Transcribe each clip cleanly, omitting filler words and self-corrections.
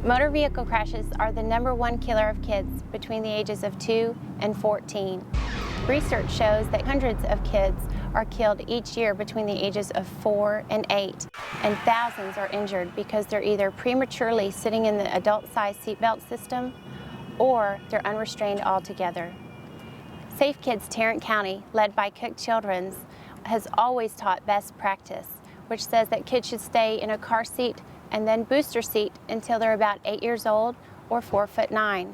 Motor vehicle crashes are the #1 killer of kids between the ages of 2 and 14. Research shows that hundreds of kids are killed each year between the ages of 4 and 8, and thousands are injured because they're either prematurely sitting in the adult-sized seatbelt system or they're unrestrained altogether. Safe Kids Tarrant County, led by Cook Children's, has always taught best practice, which says that kids should stay in a car seat and then booster seat until they're about 8 years old or 4'9".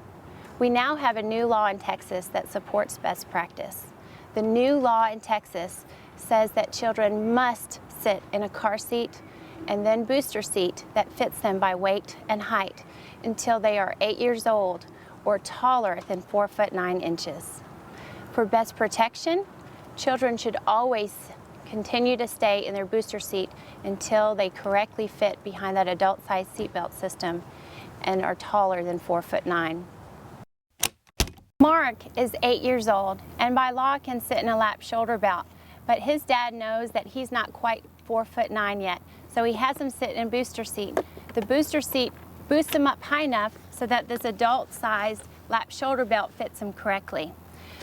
We now have a new law in Texas that supports best practice. The new law in Texas says that children must sit in a car seat and then booster seat that fits them by weight and height until they are 8 years old or taller than 4'9". For best protection, children should always continue to stay in their booster seat until they correctly fit behind that adult-sized seatbelt system and are taller than 4'9". Mark is 8 years old and by law can sit in a lap shoulder belt, but his dad knows that he's not quite 4'9" yet, so he has him sit in a booster seat. The booster seat boosts him up high enough so that this adult-sized lap shoulder belt fits him correctly.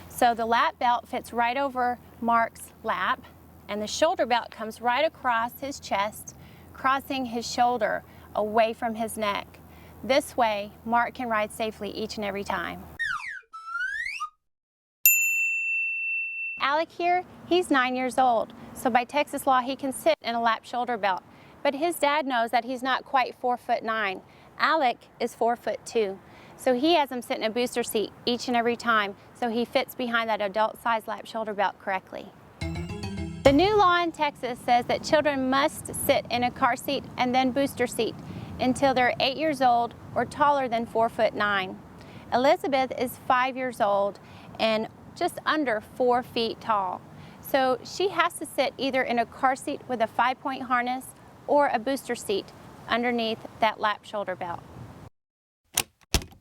So the lap belt fits right over Mark's lap, and the shoulder belt comes right across his chest, crossing his shoulder away from his neck. This way, Mark can ride safely each and every time. Alec here, he's 9 years old, so by Texas law he can sit in a lap shoulder belt, but his dad knows that he's not quite 4'9". Alec is 4'2", so he has him sit in a booster seat each and every time so he fits behind that adult-sized lap shoulder belt correctly. The new law in Texas says that children must sit in a car seat and then booster seat until they're 8 years old or taller than 4'9". Elizabeth is 5 years old and just under 4 feet tall. So she has to sit either in a car seat with a 5-point harness or a booster seat underneath that lap shoulder belt.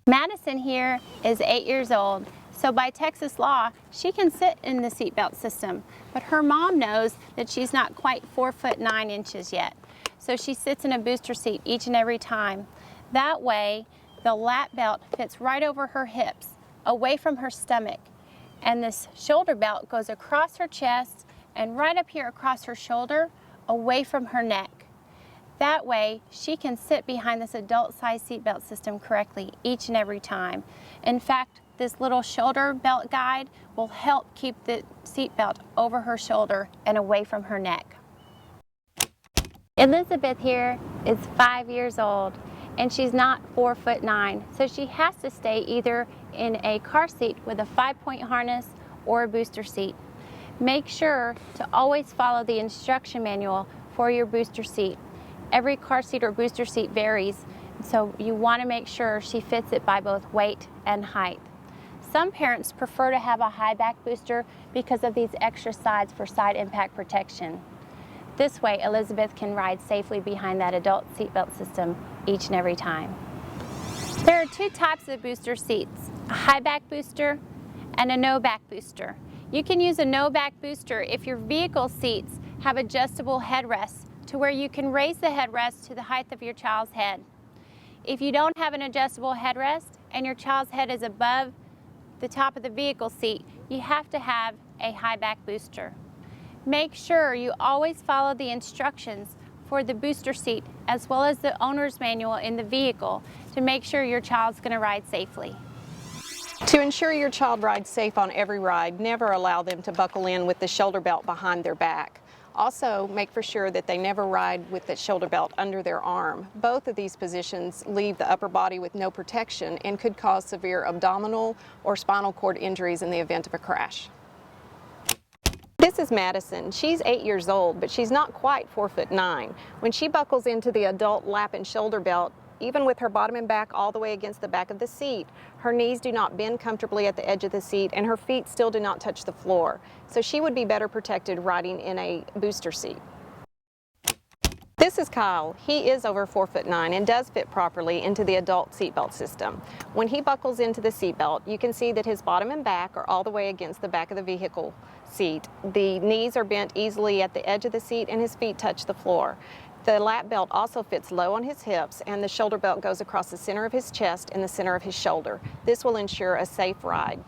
Madison here is 8 years old. So by Texas law, she can sit in the seatbelt system, but her mom knows that she's not quite 4'9" yet. So she sits in a booster seat each and every time. That way, the lap belt fits right over her hips, away from her stomach, and this shoulder belt goes across her chest and right up here across her shoulder, away from her neck. That way, she can sit behind this adult-sized seatbelt system correctly each and every time. In fact, this little shoulder belt guide will help keep the seatbelt over her shoulder and away from her neck. Elizabeth here is 5 years old and she's not 4'9", so she has to stay either in a car seat with a 5-point harness or a booster seat. Make sure to always follow the instruction manual for your booster seat. Every car seat or booster seat varies, so you want to make sure she fits it by both weight and height. Some parents prefer to have a high back booster because of these extra sides for side impact protection. This way, Elizabeth can ride safely behind that adult seatbelt system each and every time. There are 2 types of booster seats, a high back booster and a no back booster. You can use a no back booster if your vehicle seats have adjustable headrests to where you can raise the headrest to the height of your child's head. If you don't have an adjustable headrest and your child's head is above the top of the vehicle seat, you have to have a high back booster. Make sure you always follow the instructions for the booster seat as well as the owner's manual in the vehicle to make sure your child's going to ride safely. To ensure your child rides safe on every ride, never allow them to buckle in with the shoulder belt behind their back. Also, make for sure that they never ride with the shoulder belt under their arm. Both of these positions leave the upper body with no protection and could cause severe abdominal or spinal cord injuries in the event of a crash. This is Madison. She's 8 years old, but she's not quite 4'9". When she buckles into the adult lap and shoulder belt, even with her bottom and back all the way against the back of the seat, her knees do not bend comfortably at the edge of the seat and her feet still do not touch the floor. So she would be better protected riding in a booster seat. This is Kyle. He is over 4'9" and does fit properly into the adult seatbelt system. When he buckles into the seatbelt, you can see that his bottom and back are all the way against the back of the vehicle seat. The knees are bent easily at the edge of the seat and his feet touch the floor. The lap belt also fits low on his hips, and the shoulder belt goes across the center of his chest and the center of his shoulder. This will ensure a safe ride.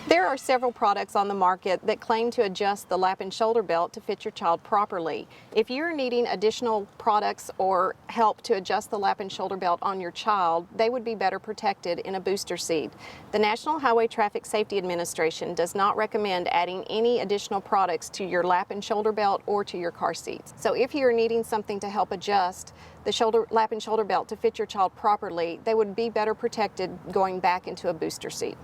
There are several products on the market that claim to adjust the lap and shoulder belt to fit your child properly. If you're needing additional products or help to adjust the lap and shoulder belt on your child, they would be better protected in a booster seat. The National Highway Traffic Safety Administration does not recommend adding any additional products to your lap and shoulder belt or to your car seats. So if you're needing something to help adjust the lap and shoulder belt to fit your child properly, they would be better protected going back into a booster seat.